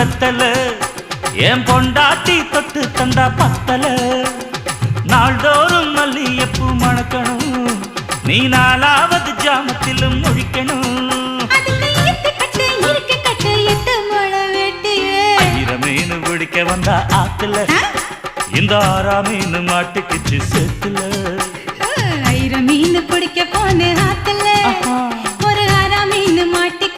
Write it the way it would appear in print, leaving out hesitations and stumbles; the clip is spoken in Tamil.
வெத்தல என் பொண்டாட்டி தொட்டு தந்தா பத்தல நாள்தோறும் மல்லியப்பூ மணக்கணும் நீ நாலாவது ஜாமத்திலும் முழிக்கணும் மீன் பிடிக்க வந்தா ஆத்துல இந்த 6 மீன் மாட்டுக்குச்சு சேத்துல